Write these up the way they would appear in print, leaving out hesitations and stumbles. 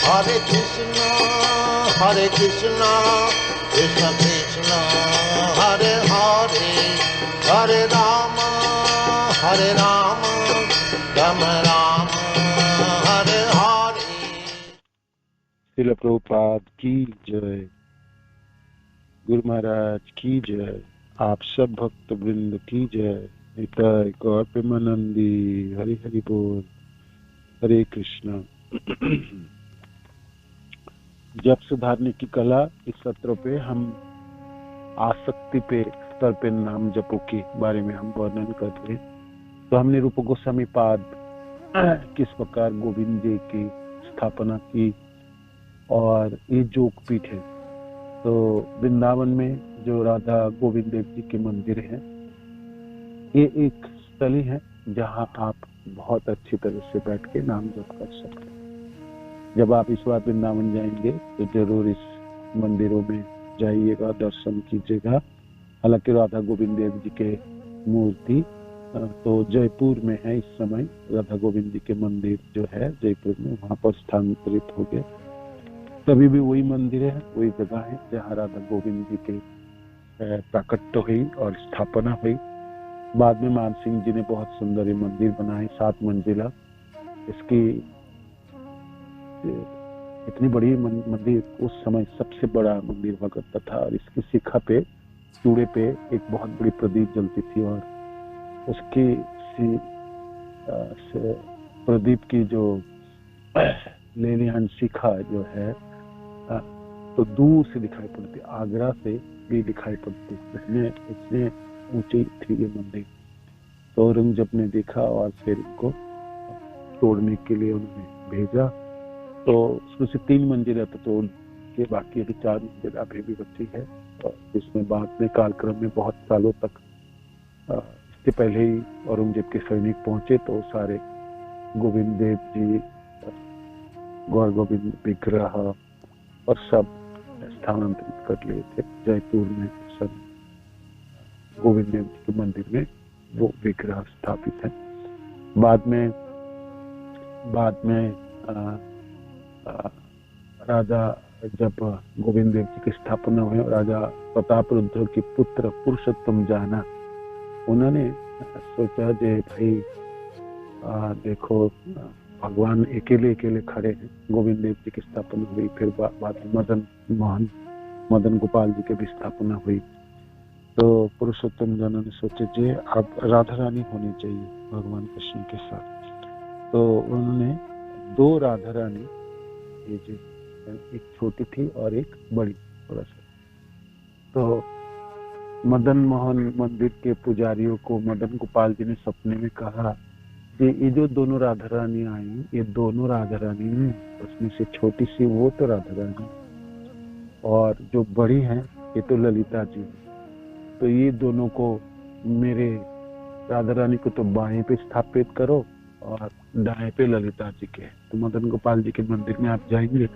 Hare Krishna, Krishna Krishna, Hare Hare, Hare Rama, Rama Rama, Hare Hare। Srila Prabhupada की जय, गुरु महाराज की जय, आप सब भक्त वृंद की जय। निताय गौर प्रेमानंदी, हरि हरि बोल, हरे कृष्णा। जप सुधारने की कला इस सत्र पे हम आसक्ति पे स्तर पे नाम जपों के बारे में हम वर्णन करते हैं। तो हमने रूप गोस्वामी पाद किस प्रकार गोविंद जी की स्थापना की और ये जोगपीठ है। तो वृंदावन में जो राधा गोविंद देव जी के मंदिर है, ये एक स्थली है जहां आप बहुत अच्छी तरह से बैठ के नाम जप कर सकते हैं। जब आप इस बार वृंदावन जाएंगे तो जरूर इस मंदिरों में जाइएगा, दर्शन कीजिएगा। हालांकि राधा गोविंद देव जी के मूर्ति तो जयपुर में है इस समय। राधा गोविंद जी के मंदिर जो है जयपुर में, वहां पर स्थानांतरित हो गए। तभी भी वही मंदिर है, वही जगह है जहाँ राधा गोविंद जी के प्राकट्य हुई और स्थापना हुई। बाद में मान सिंह जी ने बहुत सुंदर ये मंदिर बनाए, 7 मंजिला। इसकी इतनी बड़ी मंदिर उस समय सबसे बड़ा मंदिर हुआ करता था। और इसकी शिखा पे, चूड़े पे एक बहुत बड़ी प्रदीप जलती थी और उसकी प्रदीप की जो लेलिहान शिखा जो है तो दूर से दिखाई पड़ती, आगरा से भी दिखाई पड़ती। इतने ऊंची थी ये मंदिर। तो औरंगजेब ने देखा और फिर इनको तोड़ने के लिए उन्होंने भेजा। तो उसमें से 3 मंजिला तो तोड़ के बाकी अभी 4 मंजिला अभी भी बची है। और इसमें बाद में कालक्रम में बहुत सालों तक, इससे पहले ही औरंगजेब के सैनिक पहुंचे तो सारे गोविंद देव जी, गौर गोविंद विग्रह और सब स्थानांतरित कर लिए थे जयपुर में। सब गोविंद देव जी के मंदिर में वो विग्रह स्थापित है। बाद में राजा जब गोविंद देव जी की स्थापना हुई, राजा प्रताप रुद्र के पुत्र पुरुषोत्तम जाना, उन्होंने सोचा जे भाई देखो भगवान अकेले खड़े हैं। गोविंद देव जी की स्थापना हुई, फिर बाद में मदन गोपाल जी की भी स्थापना हुई। तो पुरुषोत्तम जाना ने सोचे जे अब राधा रानी होनी चाहिए भगवान कृष्ण के साथ। तो उन्होंने 2 राधा रानी, ये जो एक छोटी थी और एक बड़ी थोड़ा सा। तो मदन मोहन मंदिर के पुजारियों को मदन गोपाल जी ने सपने में कहा कि ये जो दोनों राधा रानी आई, ये दोनों राधा रानी हैं, उसमें से छोटी सी वो तो राधा रानी और जो बड़ी हैं ये तो ललिता जी। तो ये दोनों को, मेरे राधा रानी को तो बाएं पे स्थापित करो और दाएं पे ललिता जी के। तो मदन गोपाल जी के मंदिर में आप जाएंगे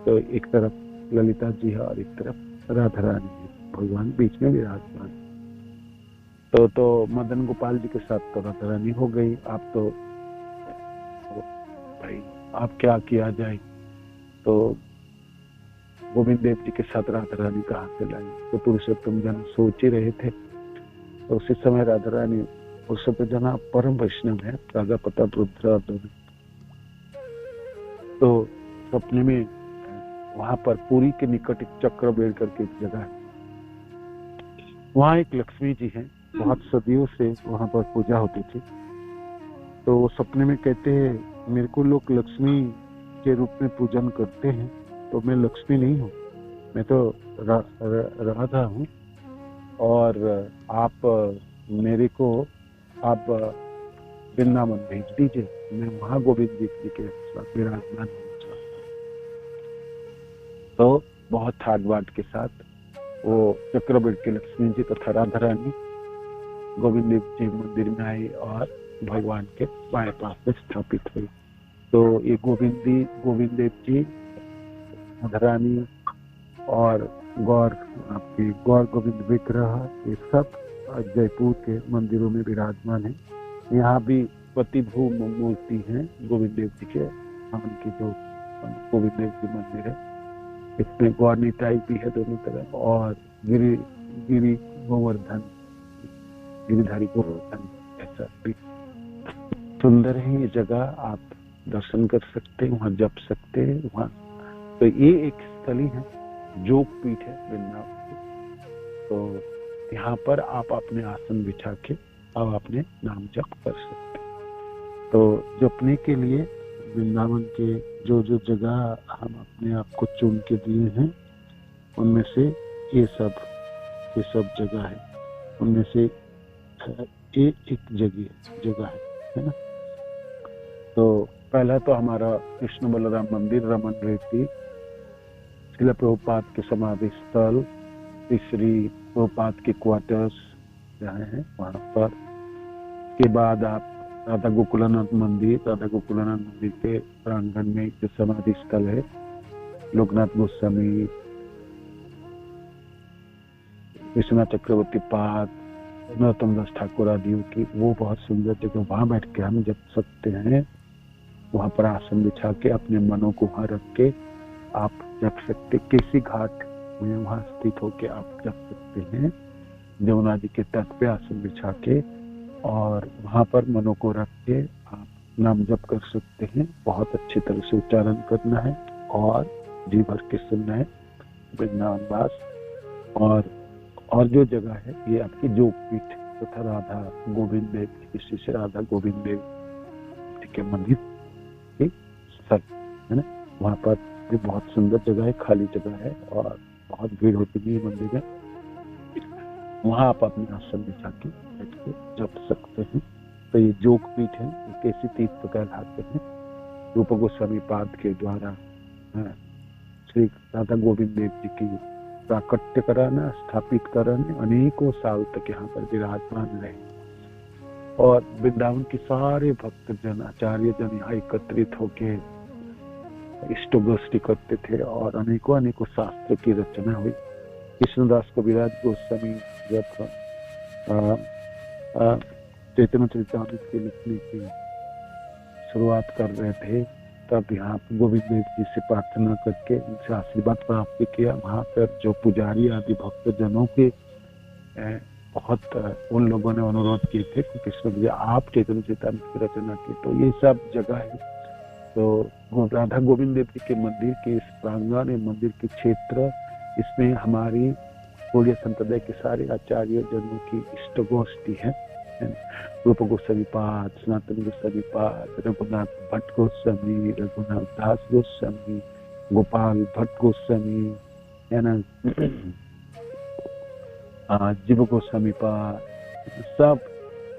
तो एक तरफ ललिता जी है और एक तरफ राधा रानी है, भगवान बीच में विराजमान। तो मदन गोपाल जी के साथ तो राधा रानी हो गई। आप तो भाई आप क्या किया जाए, तो गोविंद देव जी के साथ राधा रानी कहाँ से लाई। तो पुरुषोत्तम जन सोच ही रहे थे। तो उसी समय राधा रानी, पुरुषोत्तम जना परम वैष्णव है, राजा प्रताप रुद्र दोनों। तो सपने में वहां पर पुरी के निकट एक चक्रबेड़ करके एक जगह है, वहां एक लक्ष्मी जी है, बहुत सदियों से वहां पर पूजा होती थी। तो वो सपने में कहते हैं मेरे को लोग लक्ष्मी के रूप में पूजन करते हैं, तो मैं लक्ष्मी नहीं हूँ, मैं तो राधा हूँ। और आप मेरे को आप वृंदावन भेज दीजिए, मैं वहां गोविंद जी के साथ विराजमान होना चाहता हूँ। तो बहुत ठाट बाट के साथ वो चक्रबेड़ के लक्ष्मी जी तथा राधा रानी गोविंद देव जी मंदिर में आई और भगवान के बाएं पास में स्थापित हुई। तो ये गोविंद देव जी, राधा रानी और गौर गोविंद विग्रह, ये सब जयपुर के मंदिरों में विराजमान है। यहाँ भी पतिभू मूर्ति है गोविंद देव जी के, की जो गोविंद देव जी मंदिर है। इसमें गौरनी टाइप भी है दोनों तरफ, और गिरी गोवर्धन, गिरिधारी गोवर्धन ऐसा भी सुंदर है। ये जगह आप दर्शन कर सकते हैं, वहाँ जप सकते हैं वहाँ। तो ये एक स्थली है, योग पीठ है वृंदावन की। तो यहाँ पर आप अपने आसन बिछा के आप अपने नाम जप कर सकते हैं। तो जपने के लिए वृंदावन के जो जो जगह हम अपने आप को चुन के दिए हैं, उनमें से ये सब जगह है। उनमें से एक जगह है ना। तो पहला तो हमारा कृष्ण बलराम मंदिर, रमन रेती, श्रील प्रभुपाद के समाधि स्थल, श्री प्रभुपाद के क्वार्टर्स जहाँ हैं वहाँ पर। के बाद आप राधा गोकुलानंद मंदिर के प्रांगण में जो समाधि स्थल है, लोकनाथ गोस्वामी, विश्वनाथ चक्रवर्ती पाद, नरोत्तम दास ठाकुर आदियों की वो बहुत सुंदर जगह, वहां बैठ के हम जप सकते हैं। वहां पर आसन बिछा के अपने मनों को वहां रख के आप जप सकते। केसी घाट में वहां स्थित होके आप जप सकते हैं, जमुना जी के तट पे आसन बिछा के, और वहां पर मनों को रख के आप नाम जप कर सकते हैं। बहुत अच्छी तरह से उच्चारण करना है और जी भर के सुनना है वृंदावन वास। और जो जगह है ये आपकी योग पीठ तथा राधा गोविंद देव की, श्री राधा गोविंद देव के मंदिर के स्थल है ना। वहाँ पर ये बहुत सुंदर जगह है, खाली जगह है और बहुत भीड़ होती है मंदिर में। वहाँ आप अपने आसन बिछा के बैठ के जप सकते हैं। तो ये योग पीठ है, कैसी तीर्थ कहलाते हैं। रूप गोस्वामी पाद के द्वारा श्री राधा गोविंद देव जी की प्राकट्य कराना, स्थापित कराने, अनेकों साल तक यहाँ पर विराजमान रहे। और वृंदावन के सारे भक्त जन, आचार्य जन यहाँ एकत्रित होके इष्टगोष्ठी करते थे और अनेकों शास्त्र की रचना हुई। कृष्णदास कविराज गोस्वामी जब चैतन्य चरितामृत के लिखने की शुरुआत कर रहे थे, तब यहाँ गोविंद देव जी से प्रार्थना करके उनसे आशीर्वाद प्राप्त किया। वहाँ पर जो पुजारी आदि भक्त जनों के बहुत उन लोगों ने अनुरोध किए थे कि कृष्ण जी आप चैतन्य चरितामृत की रचना की। तो ये सब जगह है। तो राधा गोविंद देव जी के मंदिर के इस प्रांगण, मंदिर के क्षेत्र, इसमें हमारी गौड़ीय संप्रदाय के सारे आचार्य जनों की इष्टगोष्ठी है। रूप गोस्वामी पाद, सनातन गोस्वामी पाद, रघुनाथ भट्ट गोस्वामी, रघुनाथ दास गोस्वामी, गोपाल भट्ट गोस्वामी है ना, जीव गोस्वामी पाद, सब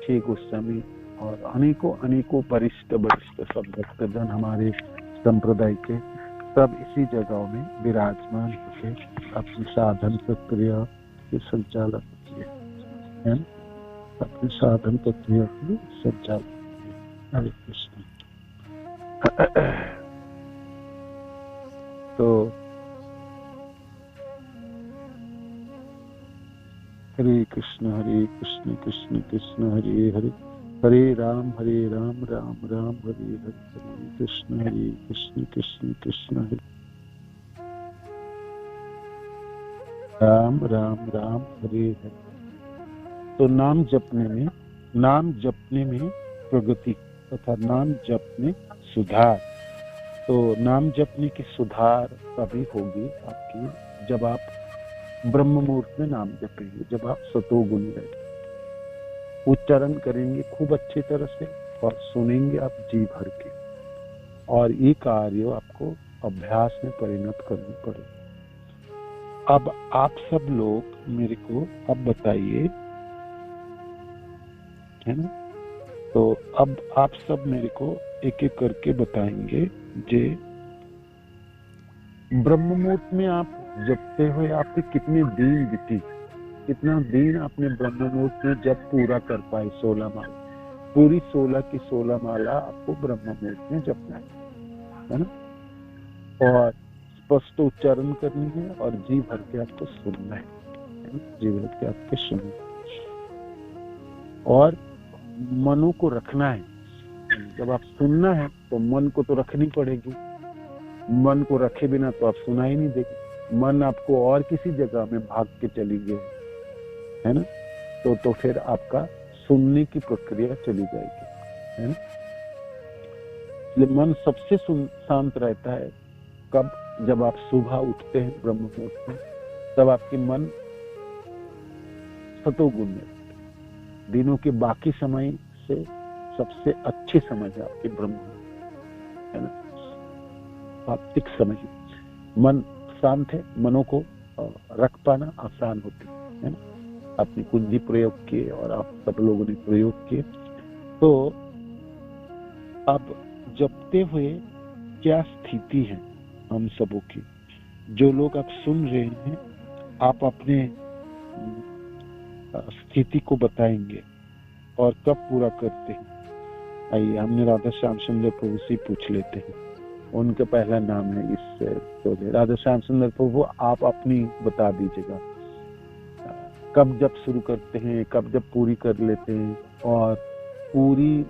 6 गोस्वामी और अनेकों वरिष्ठ सब भक्तजन हमारे संप्रदाय के सब इसी जगहों में विराजमान होकर अपनी साधन प्रक्रिया के संचालन किए हैं। अपने साधन प्रक्रिया के संचालन। हरे कृष्ण। तो हरे कृष्ण कृष्ण कृष्ण हरे हरे, हरे राम राम राम हरे हरे, हरे कृष्ण कृष्ण कृष्ण हरे राम हरे हरे। तो नाम जपने में प्रगति तथा नाम जपने सुधार। तो नाम जपने की सुधार तभी होगी आपकी जब आप ब्रह्म मुहूर्त में नाम जपेंगे, जब आप सतोगुणी रहेंगे, उच्चारण करेंगे खूब अच्छी तरह से और सुनेंगे आप जी भर के। और ये कार्य आपको अभ्यास में परिणत करनी पड़ेगी। अब आप सब लोग मेरे को अब बताइए, है ना। तो अब आप सब मेरे को एक एक करके बताएंगे जे ब्रह्म मुहूर्त में आप जपते हुए आपके कितने दिन बीती, कितना दिन आपने ब्रह्म मुहूर्त में जब पूरा कर पाए 16 माला, पूरी 16 की 16 माला आपको ब्रह्म मुहूर्त में जपना है ना। और स्पष्ट उच्चारण करनी है और जी भर के आपको सुनना है, जी भर के आपके सुनना और मनों को रखना है। जब आप सुनना है तो मन को तो रखनी पड़ेगी, मन को रखे बिना तो आप सुनाई नहीं देगी। मन आपको और किसी जगह में भाग के चली गई है ना, तो फिर आपका सुनने की प्रक्रिया चली जाएगी, है ना। इसलिए मन सबसे शांत रहता है कब? जब आप सुबह उठते हैं ब्रह्म मुहूर्त में, तब आपकी मन सतोगुण में, दिनों के बाकी समय से सबसे अच्छी समय है आपकी ब्रह्म मुहूर्त, है ना, सात्विक समय। मन शांत है, मनों को रख पाना आसान होती है ना। आपने कुंजी प्रयोग किए और आप सब लोगों ने प्रयोग किए, तो अब जपते हुए क्या स्थिति है हम सबों की, जो लोग आप सुन रहे हैं, आप अपने स्थिति को बताएंगे और कब पूरा करते हैं। आइए हमने राधा श्याम सुंदर प्रभु से पूछ लेते हैं, उनका पहला नाम है इस राधा श्याम सुंदर प्रभु, आप अपनी बता दीजिएगा, कब जब शुरू करते हैं, कब जब पूरी कर लेते हैं, और पूरी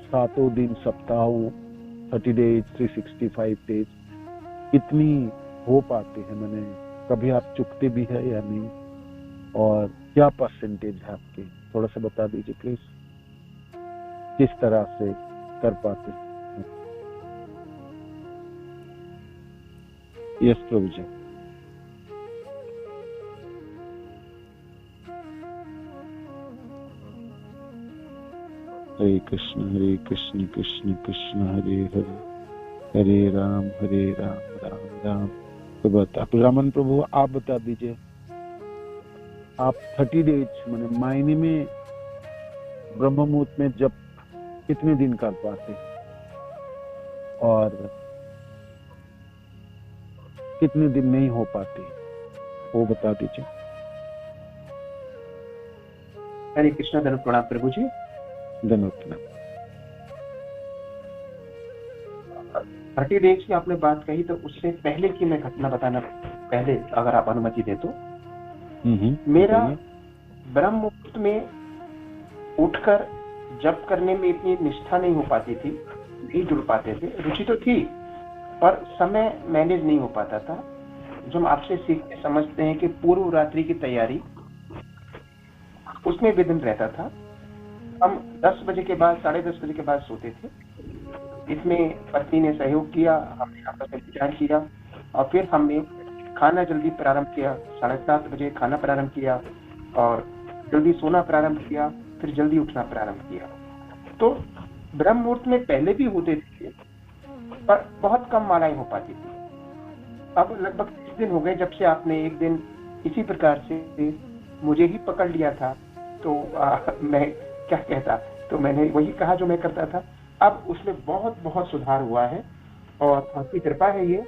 7 दिन सप्ताहों 30 डेज 365 डेज कितनी हो पाते हैं, मैंने कभी आप चुकते भी है या नहीं, और क्या परसेंटेज है आपके, थोड़ा सा बता दीजिए प्लीज, किस तरह से कर पाते हैं। यस प्रभु जी। हरे कृष्ण कृष्ण कृष्ण हरे हरे, हरे राम राम राम। तो बता रमन प्रभु आप बता दीजिए, आप 30 डेज मैंने महीने में ब्रह्म मुहूर्त में जब कितने दिन कर पाते, और कितने दिन नहीं हो पाते, वो बता दीजिए। हरे कृष्ण, धन्यवाद प्रणाम प्रभु जी। धन्यवाद। 30 डेज की आपने बात कही, तो उससे पहले की मैं घटना बताना, पहले अगर आप अनुमति दे तो। मेरा ब्रह्म मुहूर्त में उठकर जप करने में इतनी निष्ठा नहीं हो पाती थी, नहीं जुड़ पाते थे, रुचि तो थी पर समय मैनेज नहीं हो पाता था। जो हम आपसे सीखते समझते हैं कि पूर्व रात्रि की तैयारी, उसमें विघ्न रहता था। हम 10 बजे के बाद, 10:30 बजे के बाद सोते थे। इसमें पत्नी ने सहयोग किया, हमने आपस में विचार किया, और फिर हमने खाना जल्दी प्रारंभ किया, 7:30 बजे खाना प्रारंभ किया, और जल्दी सोना प्रारंभ किया, फिर जल्दी उठना प्रारंभ किया। तो ब्रह्म मुहूर्त में पहले भी होते थे, पर बहुत कम मालाएं हो पाती थी। अब लगभग 30 दिन हो गए जब से आपने एक दिन इसी प्रकार से मुझे ही पकड़ लिया था, तो मैं क्या कहता, तो मैंने वही कहा जो मैं करता था। अब उसमें बहुत बहुत सुधार हुआ है, और आपकी कृपा है, ये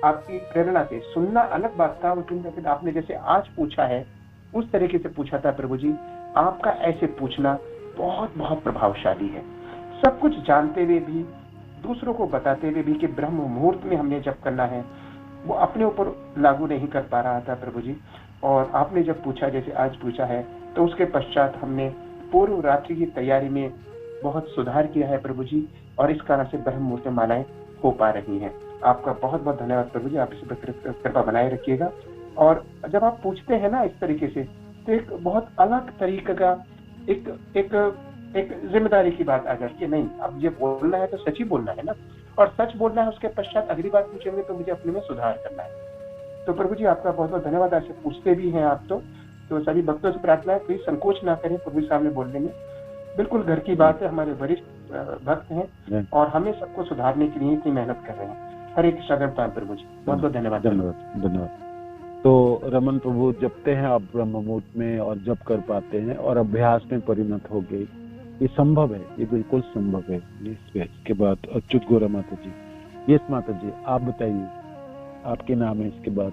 आपकी प्रेरणा से। सुनना अलग बात था, लेकिन आपने जैसे आज पूछा है उस तरीके से पूछा था प्रभु जी, आपका ऐसे पूछना बहुत बहुत प्रभावशाली है। सब कुछ जानते हुए भी, दूसरों को बताते हुए भी कि ब्रह्म मुहूर्त में हमने जब करना है, वो अपने ऊपर लागू नहीं कर पा रहा था प्रभु जी। और आपने जब पूछा, जैसे आज पूछा है, तो उसके पश्चात हमने पूर्व रात्रि की तैयारी में बहुत सुधार किया है प्रभु जी, और इस कारण से ब्रह्म मुहूर्त में मालाएं हो पा रही हैं। आपका बहुत बहुत धन्यवाद प्रभु जी, आप इस कृपा बनाए रखिएगा। और जब आप पूछते हैं ना इस तरीके से, तो एक बहुत अलग तरीके का एक जिम्मेदारी की बात आ जाती है। नहीं, अब ये बोलना है तो सच ही बोलना है ना, और सच बोलना है। उसके पश्चात अगली बात पूछेंगे तो मुझे अपने में सुधार करना है। तो प्रभु जी आपका बहुत बहुत धन्यवाद। ऐसे पूछते भी हैं आप, तो सभी भक्तों से प्रार्थना है, प्लीज संकोच ना करें प्रभु सामने बोलने में। बिल्कुल घर की बात है, हमारे वरिष्ठ भक्त हैं और हमें सबको सुधारने के लिए इतनी मेहनत कर रहे हैं। हरे कृष्ण प्रभु जी, बहुत बहुत धन्यवाद। धन्यवाद। तो रमन प्रभु, जपते हैं आप ब्रह्म मुहूर्त में और जप कर पाते हैं और अभ्यास में परिणत हो गई, ये संभव है, ये बिल्कुल संभव है। इसके बाद अच्युत गौरा माता जी। यस माता जी, आप बताइए, आपके नाम है इसके बाद,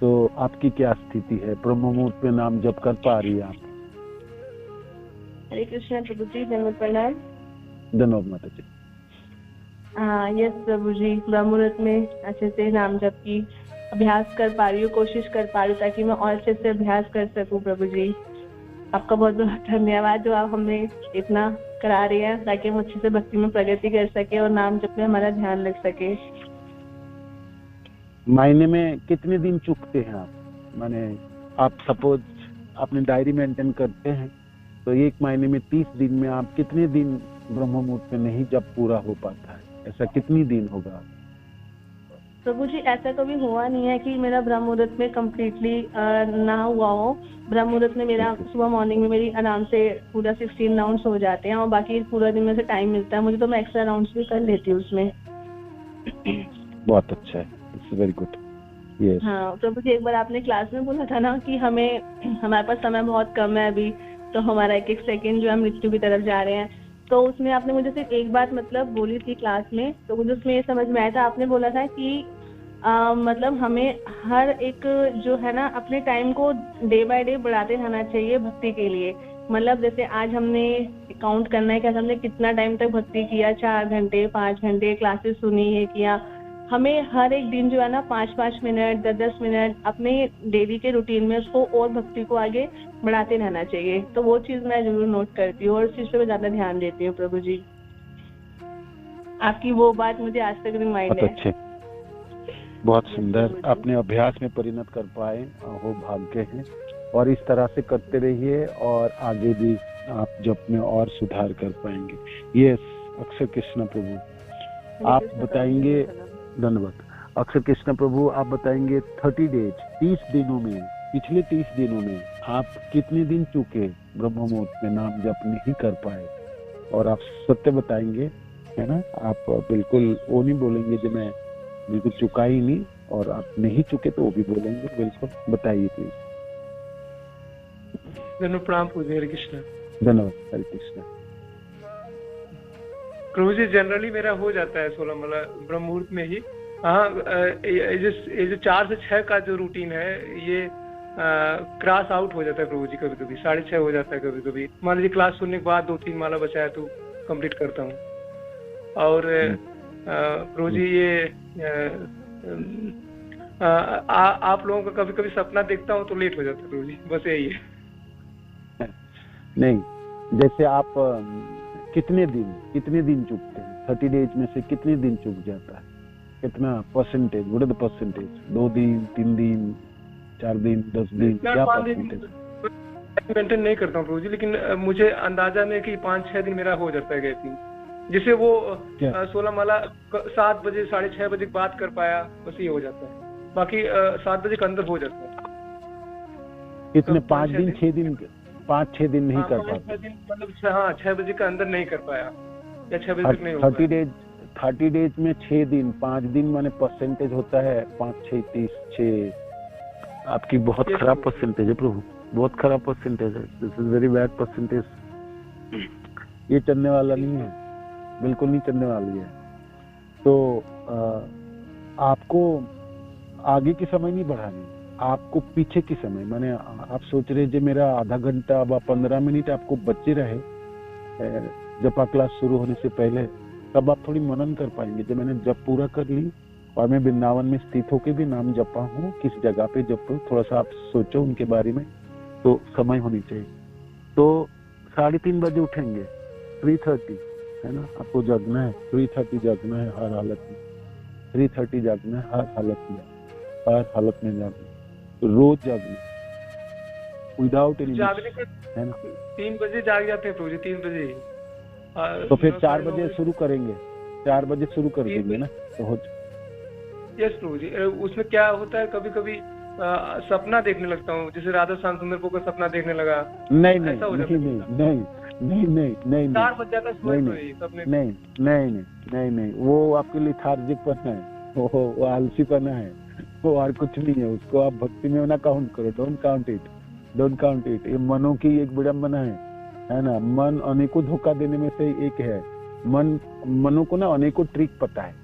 तो आपकी क्या स्थिति है? ब्रह्म मुहूर्त में नाम जप कर पा रही है आप? हरे कृष्ण प्रभु जी, धन्यवाद प्रणाम। धन्यवाद माता जी। यस प्रभु जी, ब्रह्म मुहूर्त में अच्छे से नाम जप की अभ्यास कर पा रही हूँ, कोशिश कर पा रही हूँ ताकि मैं और अच्छे से अभ्यास कर सकूँ प्रभु जी। आपका बहुत बहुत धन्यवाद जो आप हमें इतना करा रही हैं ताकि हम अच्छे से भक्ति में प्रगति कर सके और नाम जप में हमारा ध्यान लग सके। महीने में कितने दिन चुकते हैं आप? माने आप सपोज आपने डायरी मेंटेन करते हैं तो एक महीने में 30 दिन में आप कितने दिन ब्रह्म मुहूर्त में नहीं जब पूरा हो पाता है, ऐसा कितनी दिन होगा? प्रभु जी ऐसा कभी हुआ नहीं है कि मेरा ब्रह्म मुहूर्त में कम्प्लीटली ना हुआ हो। ब्रह्म मुहूर्त में मेरा सुबह मॉर्निंग में मेरी आराम से पूरा 16 राउंड्स हो जाते हैं और बाकी पूरा दिन में से टाइम मिलता है मुझे तो मैं एक्स्ट्रा राउंड्स भी कर लेती हूँ उसमें। बहुत अच्छा है, इट्स वेरी गुड। यस। हाँ प्रभु जी, एक बार आपने क्लास में बोला था ना कि हमारे पास समय बहुत कम है अभी, तो हमारा एक एक सेकंड जो है मृत्यु की तरफ जा रहे हैं। तो उसमें आपने मुझे सिर्फ एक बात मतलब बोली थी क्लास में, तो मुझे उसमें ये समझ में आया था। आपने बोला था कि मतलब हमें हर एक जो है ना अपने टाइम को डे बाय डे बढ़ाते रहना चाहिए भक्ति के लिए। मतलब जैसे आज हमने काउंट करना है कि हमने कितना टाइम तक भक्ति किया, 4 घंटे 5 घंटे क्लासेस सुनी, ये किया। हमें हर एक दिन जो है ना 5-5 मिनट 10-10 मिनट अपने डेली के रूटीन में उसको और भक्ति को आगे बढ़ाते रहना चाहिए। तो वो चीज मैं जरूर नोट करती हूँ और उस चीज पे मैं ज्यादा ध्यान देती हूँ प्रभु जी। आपकी वो बात मुझे आज तक रिमाइंड है। बहुत अच्छे, बहुत सुंदर, अपने अभ्यास में परिणत कर पाए हो भाग्य है। और इस तरह से करते रहिए और आगे भी आप जप में और सुधार कर पाएंगे। ये अक्षर कृष्ण प्रभु आप बताएंगे, धन्यवाद। अक्षर कृष्ण प्रभु आप बताएंगे 30 डेज 30 दिनों में, पिछले 30 दिनों में आप कितने दिन चुके ब्रह्म मुहूर्त में नाम जप नहीं कर पाए? और आप सत्य बताएंगे, है ना? आप बिल्कुल वो नहीं बोलेंगे जो मैं बिल्कुल चुका ही नहीं, और आप नहीं चुके तो वो भी बोलेंगे। बिल्कुल बताइए प्लीज। प्रणाम पूज्य हरे कृष्ण। धन्यवाद हरे कृष्ण। प्रभु जी जनरली मेरा हो जाता है 16 मतलब ब्रह्म मुहूर्त में ही। हाँ, ये जो 4 से 6 का जो रूटीन है ये क्रॉस आउट हो जाता है प्रभु जी। कभी कभी 6:30 हो जाता है, कभी कभी मान लीजिए क्लास सुनने के बाद 2-3 माला बचा है तो कंप्लीट करता हूँ। और प्रभु जी ये आप लोगों का कभी कभी सपना देखता हूँ तो लेट हो जाता है प्रभु जी, बस यही है। नहीं, जैसे आप कितने दिन चुकते हैं? 30 डेज में से कितने दिन चुक जाता है? कितना percentage? What is the percentage? 2 दिन, 3 दिन, 4 दिन, 10 दिन, क्या परसेंटेज? मेंटेन नहीं करता हूँ प्रभु जी, लेकिन मुझे अंदाजा में कि 5-6 दिन मेरा हो जाता है गैपिंग। जिसे वो 16 माला 7 बजे 6:30 बजे बात कर पाया, बस ये हो जाता है। बाकी 7 बजे के अंदर हो जाता है। कितने? 5 दिन 6 दिन 5-6 दिन नहीं कर पाते? मतलब 6 बजे के अंदर नहीं कर पाया या 6 बजे तक नहीं हो 30 डेज में 6 दिन, 5 दिन माने परसेंटेज होता है 5-6 36। आपकी बहुत खराब परसेंटेज है प्रभु, बहुत खराब परसेंटेज है। This is very bad percentage. ये चलने वाला नहीं है, बिल्कुल नहीं चलने वाली है। तो आपको आगे की समय नहीं बढ़ानी, आपको पीछे की समय, माने आप सोच रहे जो मेरा आधा घंटा व 15 मिनट आपको बचे रहे जपा क्लास शुरू होने से पहले, तब आप थोड़ी मनन कर पाएंगे। जब मैंने जप पूरा कर ली और मैं वृंदावन में स्थित होकर भी नाम जपा हूँ, किस जगह पे जपूं, थोड़ा सा आप सोचो उनके बारे में, तो समय होनी चाहिए। तो 3:30 बजे उठेंगे, 3:30 है ना? आपको जगना है, 3:30 जगना है हर हालत में, 3:30 जगना है हर हालत में, हर हालत में जागना, रोज जागना विदाउट एनी, है ना? 3 बजे जाग जाते हैं प्रभु जी, 3 बजे। तो फिर 4 बजे शुरू करेंगे, 4 बजे शुरू कर देंगे ना, तो हो। यस प्रभु जी। उसमें क्या होता है, कभी कभी सपना देखने लगता हूँ, जैसे राधा श्याम सुंदर को सपना देखने लगा। नहीं नहीं नहीं, 4 बज जाता नहीं, वो आपके लिथार्जिकपना है, वो आलसीपना है, वो और कुछ नहीं है। उसको आप भक्ति में ना काउंट करो, डोंट काउंट इट। ये मनों की एक विडंबना है ना? मन अनेकों धोखा देने में से एक है। मनो को ना अनेकों ट्रिक पता है,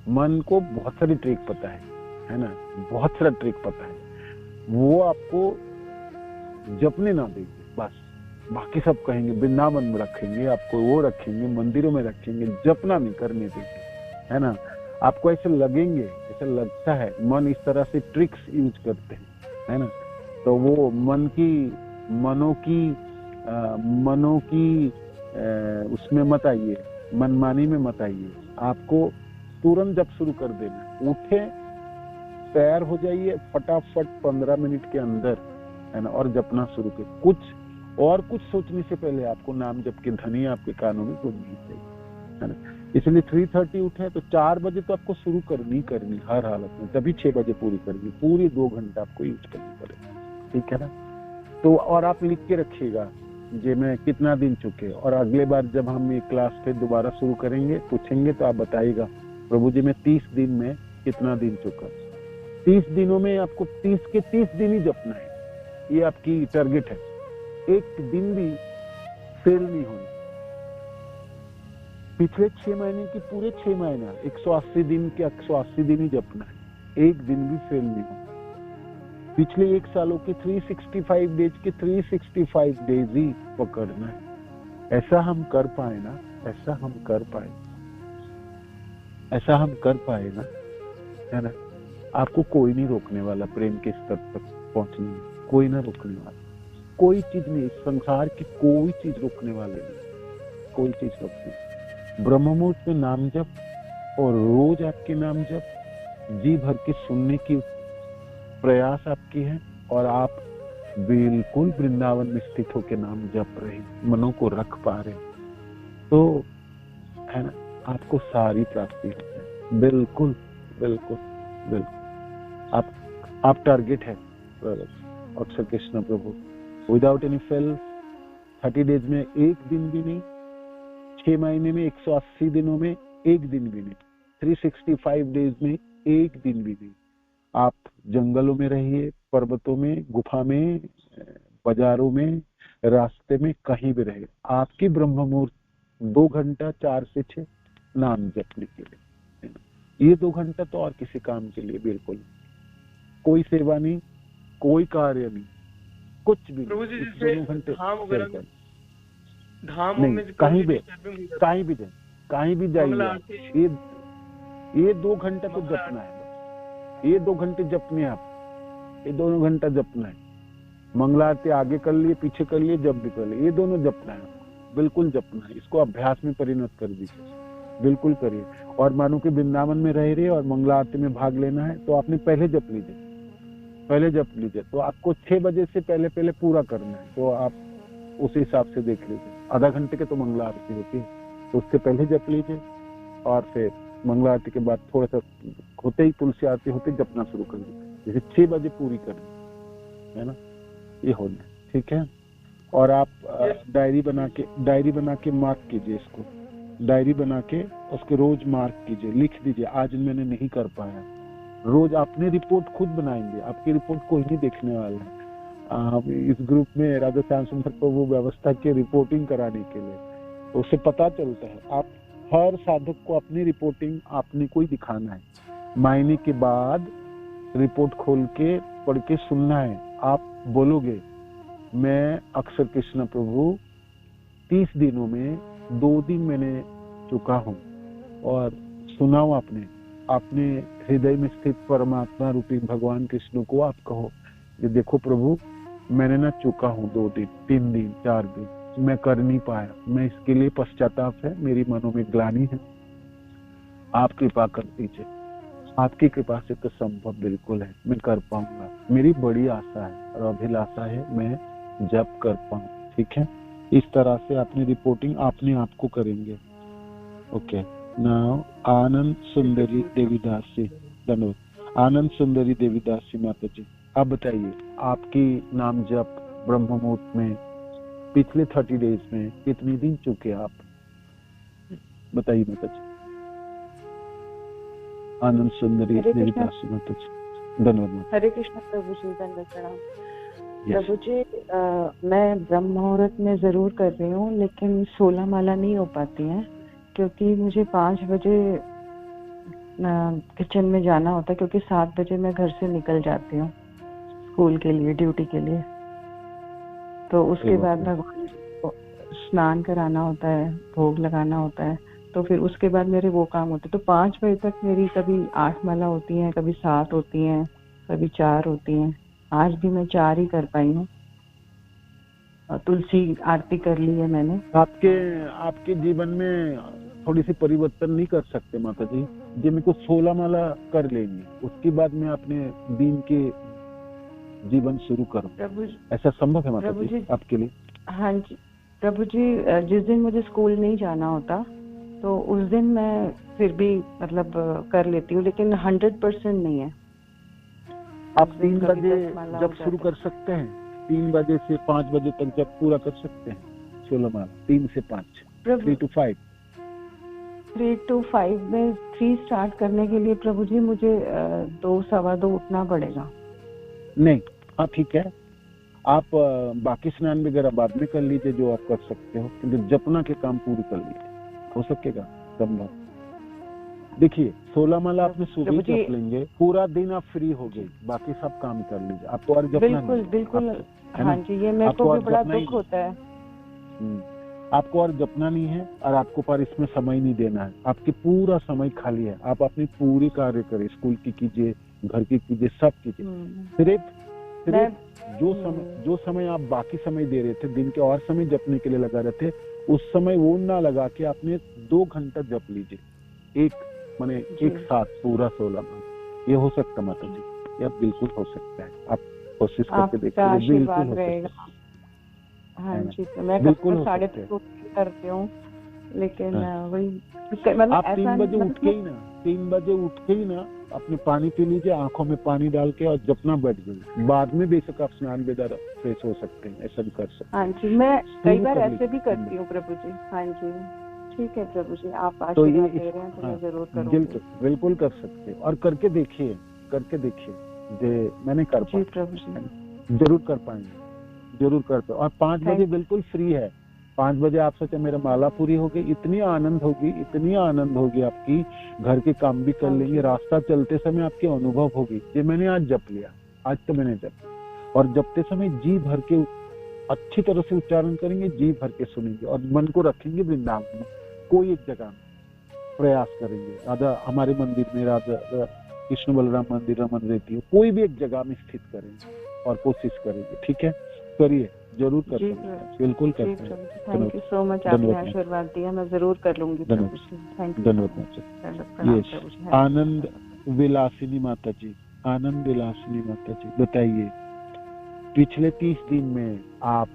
मन को बहुत सारी ट्रिक पता है ना? बहुत सारा ट्रिक पता है। वो आपको जपने ना देंगे, बस बाकी सब कहेंगे वृंदावन में रखेंगे आपको, वो रखेंगे मंदिरों में रखेंगे, जपना नहीं करने देंगे, है ना? आपको ऐसे लगेंगे, ऐसा लगता है मन इस तरह से ट्रिक्स यूज करते हैं, है ना? तो वो मनों की उसमें मत आइए, मनमानी में मत आइए। आपको तुरंत जब शुरू कर देना, उठे तैयार हो जाइए फटाफट 15 मिनट के अंदर, है ना, और जपना शुरू करिए। कुछ सोचने से पहले आपको नाम जप की ध्वनि आपके कानों में गूंजनी चाहिए, है ना। इसलिए 3:30 उठे तो 4 बजे तो आपको शुरू करनी हर हालत में, तभी 6 बजे पूरी करनी, पूरी 2 घंटा आपको यूज करनी पड़ेगी, ठीक है ना। तो और आप लिख के रखिएगा जे मैं कितना दिन चुके, और अगले बार जब हम ये क्लास पे दोबारा शुरू करेंगे पूछेंगे तो आप बताइएगा प्रभु जी मैं 30 दिन में कितना दिन चुका। 30 दिनों में आपको 30 के 30 दिन ही जपना है, ये आपकी टारगेट है। एक दिन भी फेल नहीं होना। पिछले 6 महीने की पूरे 6 महीना 180 दिन के 180 दिन ही जपना है, एक दिन भी फेल नहीं होना। पिछले 1 सालों के 365 डेज के 365 डेज ही पकड़ना है। ऐसा हम कर पाए ना, ऐसा हम कर पाए ना, है ना। आपको कोई नहीं रोकने वाला प्रेम के स्तर तक पहुंचने में, कोई ना रोकने वाला, कोई चीज नहीं, संसार की कोई चीज रोकने वाले नहीं, कोई चीज रोकने। ब्रह्म मुहूर्त में नाम जप और रोज आपके नाम जप जी भर के सुनने की प्रयास आपकी है, और आप बिल्कुल वृंदावन में स्थित होकर नाम जप रहे, मनों को रख पा रहे, तो है ना, आपको सारी प्राप्ति होती है। बिल्कुल बिल्कुल बिल्कुल आप टारगेट है अक्षर कृष्ण प्रभु, विदाउट एनी फेल। 30 डेज में एक दिन भी नहीं, 6 महीने में 180 दिनों में एक दिन भी नहीं, 365 डेज में एक दिन भी नहीं। आप जंगलों में रहिए, पर्वतों में, गुफा में, बाजारों में, रास्ते में, कहीं भी रहिए, आपकी ब्रह्म मुहूर्त 2 घंटा 4 से 6 नाम जपने के लिए, ये 2 घंटा तो और किसी काम के लिए बिल्कुल कोई सेवा नहीं, कोई कार्य नहीं, कुछ भी प्रभु जी, नहीं। जैसे 2 घंटे धाम नहीं, में कहीं भी जाइए, ये 2 घंटा तो जपना है, ये 2 घंटे जपने हैं आप, ये 2 घंटा जपना है। मंगला आरती आगे कर लिए, पीछे कर लिए, जब भी कर लिए, ये दोनों जपना है, बिल्कुल जपना है। इसको अभ्यास में परिणत कर दीजिए, बिल्कुल करिए। और मानो कि वृंदावन में रह रहे और मंगला आरती में भाग लेना है तो आपने पहले जप लीजिए, तो आपको 6 बजे से पहले पूरा करना है, तो आप उस हिसाब से देख लीजिए। आधा घंटे के तो मंगला आरती होती है, तो उससे पहले जप लीजिए, और फिर मंगला आरती के बाद थोड़ा सा होते ही तुलसी आरती होते जपना शुरू कर दीजिए, जैसे 6 बजे पूरी करनी है ना, ये होना, ठीक है। और आप डायरी बना के मार्क कीजिए, इसको डायरी बना के उसके रोज मार्क कीजिए, लिख दीजिए आज मैंने नहीं कर पाया। रोज अपनी रिपोर्ट खुद बनाएंगे, आपकी रिपोर्ट कोई नहीं देखने वाला है। इस ग्रुप में राधा श्याम सुंदर को वो व्यवस्था की रिपोर्टिंग कराने के लिए, तो उससे पता चलता है। आप हर साधक को अपनी रिपोर्टिंग आपने को ही दिखाना है, महीने के बाद रिपोर्ट खोल के पढ़ के सुनना है। आप बोलोगे मैं अक्षर कृष्ण प्रभु 30 दिनों में 2 दिन मैंने चुका हूँ, और सुनाओ अपने हृदय में स्थित परमात्मा रूपी भगवान कृष्ण को आप कहो कि देखो प्रभु मैंने ना चुका हूँ 2 दिन 3 दिन 4 दिन, मैं कर नहीं पाया, मैं इसके लिए पश्चाताप है, मेरी मनों में ग्लानि है, आप कृपा कर दीजिए। आपकी कृपा से तो संभव बिल्कुल है, मैं कर पाऊंगा, मेरी बड़ी आशा है और अभिलाषा है, मैं जब कर पाऊं, ठीक है। इस तरह से अपनी रिपोर्टिंग अपने आप को करेंगे। ओके, नाउ आनंद सुंदरी देवीदासी, धन्यवाद। आनंद सुंदरी देवीदासी माता जी, आप बताइए आपकी नाम जप ब्रह्म मुहूर्त में पिछले 30 डेज में कितने दिन चुके आप, बताइए माता जी। आनंद सुंदरी देवीदासी माता जी, धन्यवाद। हरे कृष्ण प्रभु जी, दंडवत प्रणाम। प्रभु जी, मैं ब्रह्म मुहूर्त में जरूर कर रही हूँ, लेकिन 16 माला नहीं हो पाती है, क्योंकि मुझे 5 बजे किचन में जाना होता है, क्योंकि 7 बजे मैं घर से निकल जाती हूँ स्कूल के लिए, ड्यूटी के लिए। तो उसके बाद भगवान को स्नान कराना होता है, भोग लगाना होता है, तो फिर उसके बाद मेरे वो काम होते हैं। तो 5 बजे तक मेरी कभी 8 माला होती हैं, कभी 7 होती हैं, कभी 4 होती हैं। आज भी मैं 4 ही कर पाई हूँ। तुलसी आरती कर ली है मैंने। आपके जीवन में थोड़ी सी परिवर्तन नहीं कर सकते माता जी? जी मेरे को 16 माला कर लेंगे, उसके बाद मैं अपने दिन के जीवन शुरू करूं, प्रभु ऐसा संभव है माता प्रभु जी जी। आपके लिए? हाँ जी प्रभु जी, जिस दिन मुझे स्कूल नहीं जाना होता तो उस दिन मैं फिर भी मतलब कर लेती हूँ, लेकिन 100% नहीं है। आप उस दिन 3 कभी बजे 10 माला जब हो शुरू जाता कर सकते हैं, 3 बजे से 5 बजे तक जब पूरा कर सकते हैं 16 माला, 3 से 5, 3 to 5। 3 to 5 में 3 स्टार्ट करने के लिए प्रभु जी मुझे 2 सवा 2 उठना पड़ेगा। नहीं, हाँ ठीक है, आप बाकी स्नान वगैरह बाद में कर लीजिए जो आप कर सकते हो, किंतु जपना के काम पूरी कर लीजिए, हो सकेगा संभव। देखिए 16 माला आपने सुबह जप लेंगे, पूरा दिन आप फ्री हो गए, बाकी सब काम कर लीजिए, आपको और जपना बिल्कुल नहीं, बिल्कुल आपको, है हाँ ना? जी, ये मेरे आपको को और भी बड़ा जपना ही दुख नहीं। होता है। आपको और जपना नहीं है और आपको पर इसमें समय नहीं देना है, आपके पूरा समय खाली है, आप अपनी पूरी कार्य करें, स्कूल की कीजिए, घर की कीजिए, सब कीजिए। सिर्फ जो समय आप बाकी समय दे रहे थे, दिन के और समय जपने के लिए लगा रहे थे, उस समय वो ना लगा के आपने 2 घंटा जप लीजिए, एक साथ पूरा 16 माला। ये हो सकता माता जी? यह बिल्कुल हो सकता है, आप कोशिश करके देखिए, बिल्कुल हो सकता है। हाँ जी, तो मैं बिल्कुल हो 3:30 करती हूँ, लेकिन हाँ। वही मतलब आप ऐसा 3 बजे मतलब उठ के ही ना, 3 बजे उठ के ही ना अपने पानी पी लीजिए, आंखों में पानी डाल के, और जपना बैठ जाइए, बाद में बेशक आप स्नान वगैरह फ्रेश हो सकते हैं, ऐसा भी कर सकते हैं। हाँ जी, मैं कई बार कर ऐसे भी लीजिए। करती हूँ प्रभु जी। हाँ जी ठीक है प्रभु जी, आप तो ये आशीर्वाद दे रहे हैं तो मैं जरूर करूँगी। बिल्कुल कर सकते हैं, और करके देखिए जे मैंने कर जी प्रभु जी, जरूर कर पाएंगे, जरूर कर पाए। और 5 बजे बिल्कुल फ्री है, 5 बजे आप सोचे मेरा माला पूरी हो गई, इतनी आनंद होगी आपकी, घर के काम भी कर लेंगे, रास्ता चलते समय आपके अनुभव होगी, ये मैंने आज जप लिया, आज तो मैंने जप लिया। और जपते समय जी भर के अच्छी तरह से उच्चारण करेंगे, जी भर के सुनेंगे, और मन को रखेंगे वृंदावन में, कोई एक जगह में प्रयास करेंगे, राधा हमारे मंदिर में, राधा कृष्ण बलराम मंदिर रमन रहती है, कोई भी एक जगह में स्थित करेंगे और कोशिश करेंगे। ठीक है, करिए, जरूर कर पाएंगे, बिल्कुल कर पाएंगे। थैंक यू सो मच, आपने आशीर्वाद दिया, मैं जरूर कर लूंगी प्रभु जी। थैंक यू, धन्यवाद। आनंद विलासिनी माता जी, आनंद विलासिनी माता जी, बताइए पिछले 30 दिन में आप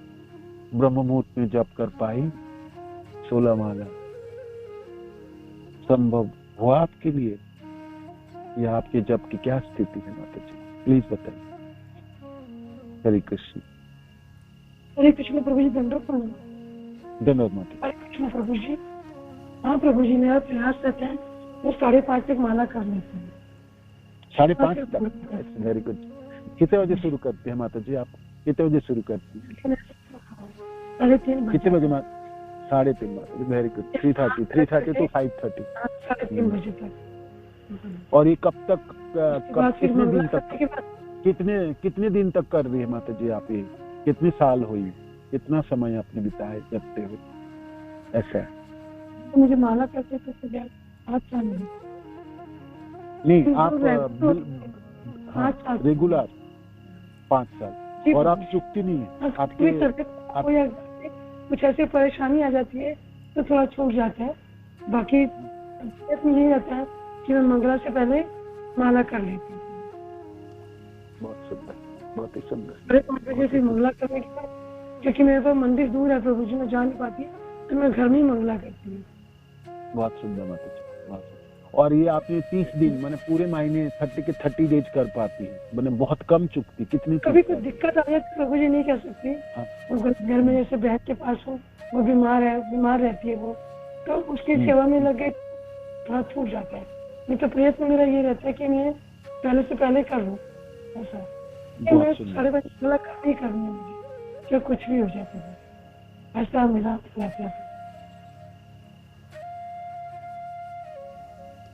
ब्रह्म मुहूर्त में जप कर पाई 16 माला? संभव हुआ आपके लिए, या आपके जप की क्या स्थिति है माता जी, प्लीज बताइए। हरे कृष्ण। हरे कृष्ण प्रभु जी, धन्यवाद माता। हरे कृष्ण प्रभु जी। हाँ प्रभु जी, मेरा प्रयास रहता है वो 5:30 तक माला कर लेते हैं। 5:30 तक? Very good. कितने बजे शुरू करते हैं माता जी आप? कितने बजे शुरू करती हैं? 3:30 कितने बजे? 3:30 माता जी, वेरी गुड। 3:30 to 5:30, 3:30 बजे तक। और ये कब तक, कितने दिन तक, कितने दिन तक कर रही है माता जी आप ये? कितने साल हुई, कितना समय आपने बिताया जपते हुए? ऐसा है तो मुझे माला करते थे 5 साल नहीं, आप रेगुलर 5 साल, और आप चुकती नहीं है? आपके कुछ ऐसी परेशानी आ जाती है तो थोड़ा छूट जाता है, बाकी यही रहता है कि मैं मंगला से पहले माला कर लेती हूँ। बहुत सुंदर, बहुत ही सुंदर। 5 बजे से मंगला करने के बाद, क्योंकि मेरे पास मंदिर दूर है प्रभु जी, मैं जा नहीं पाती, तो मैं घर में ही मंगला करती हूँ। बहुत सुंदर माता जी, बहुत सुंदर। और ये आपने 30 दिन मैंने पूरे महीने 30 के 30 डेज कर पाती है, मैंने बहुत कम चुकती, कितनी? कभी कुछ दिक्कत आ जाती प्रभु जी, नहीं कर सकती। घर में जैसे बहन के पास हो, वो बीमार रहती है वो, तो उसकी सेवा में लगे थोड़ा छूट जाता है। नहीं तो प्रयत्न मेरा ये रहता है कि मैं पहले से पहले कर लूँ, ऐसा मैं 5:30 नहीं करनी है मुझे, जो कुछ भी हो जाता है, ऐसा मेरा रहता है।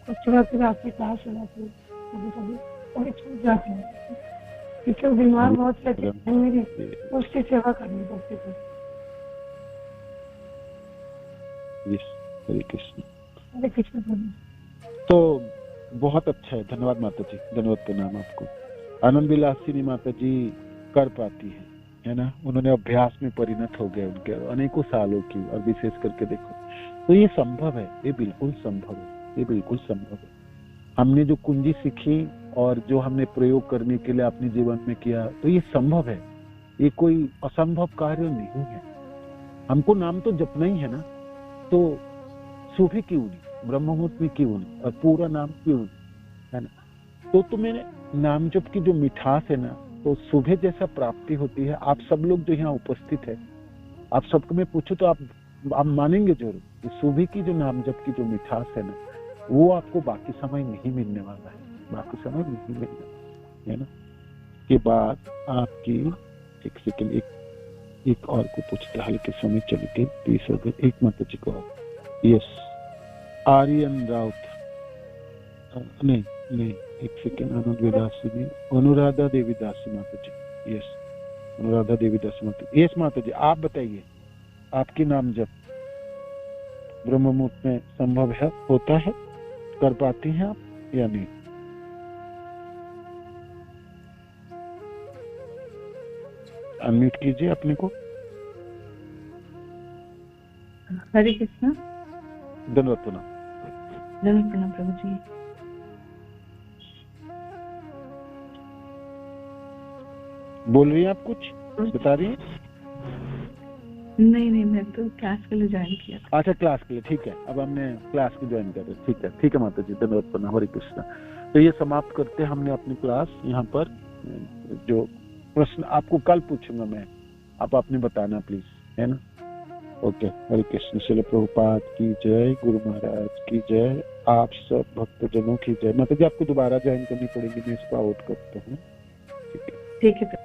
उसके बाद फिर आपकी क्लास हो जाती है, कभी छूट जाती है, क्योंकि बीमार बहुत रहती है मेरी, उसकी सेवा करनी पड़ती है। हरे कृष्ण। हरे कृष्ण। तो बहुत अच्छा है, धन्यवाद माता जी, धन्यवाद प्रणाम आपको। आनंद विलासिनी माता जी कर पाती है ना, उन्होंने अभ्यास में परिणत हो गए, उनके अनेकों सालों की, और विशेष करके देखो तो ये संभव है, ये बिल्कुल संभव है, ये बिल्कुल संभव है। हमने जो कुंजी सीखी और जो हमने प्रयोग करने के लिए अपने जीवन में किया, तो ये संभव है, ये कोई असंभव कार्य नहीं है। हमको नाम तो जपना ही है ना, तो सुबह क्यों नहीं, ब्रह्म मुहूर्त में क्यों नहीं, और पूरा नाम क्यों नहीं, है ना। तो तुम्हें नाम जप की जो मिठास है ना, तो सुबह जैसा प्राप्ति होती है। आप सब लोग जो यहाँ उपस्थित है, आप सबको मैं पूछूं तो आप मानेंगे जरूर कि सुबह की जो नाम जप की जो मिठास है ना, वो आपको बाकी समय नहीं मिलने वाला है, बाकी समय नहीं मिलने, है ना। के बाद आपकी एक सेकंड, एक और को पूछते, हल्के समय चल के 30 हो गए, एक माता जी को। यस, आर्यन राउत, नहीं एक सेकंड, आनंद विलासिनी, अनुराधा देवी दासी माता जी। यस, अनुराधा देवी दासी माता। यस माता जी, आप बताइए, आपकी नाम जब ब्रह्म मुहूर्त में संभव है, होता है, कर पाती हैं आप या नहीं? अनम्यूट कीजिए अपने को। हरे कृष्णा। धन्यवाद प्रणाम। धन्यवाद प्रणाम प्रभु जी। बोल रही हैं आप, कुछ बता रही हैं? नहीं, मैं तो क्लास के लिए ज्वाइन किया था। अच्छा, क्लास के लिए, ठीक है। अब हमने क्लास की ज्वाइन कर रहे, ठीक है माता जी, धन्यवाद प्रणाम, हरे कृष्णा। तो ये समाप्त करते हैं हमने अपनी क्लास यहाँ पर। जो प्रश्न आपको कल पूछूंगा मैं, आप आपने बताना प्लीज, है ना। ओके, हरे कृष्ण। श्रील प्रभुपाद की जय, गुरु महाराज की जय, आप सब भक्तजनों की जय। माता जी, आपको दोबारा ज्वाइन करनी पड़ेगी, मैं इसको आउट करता हूँ। ठीक है।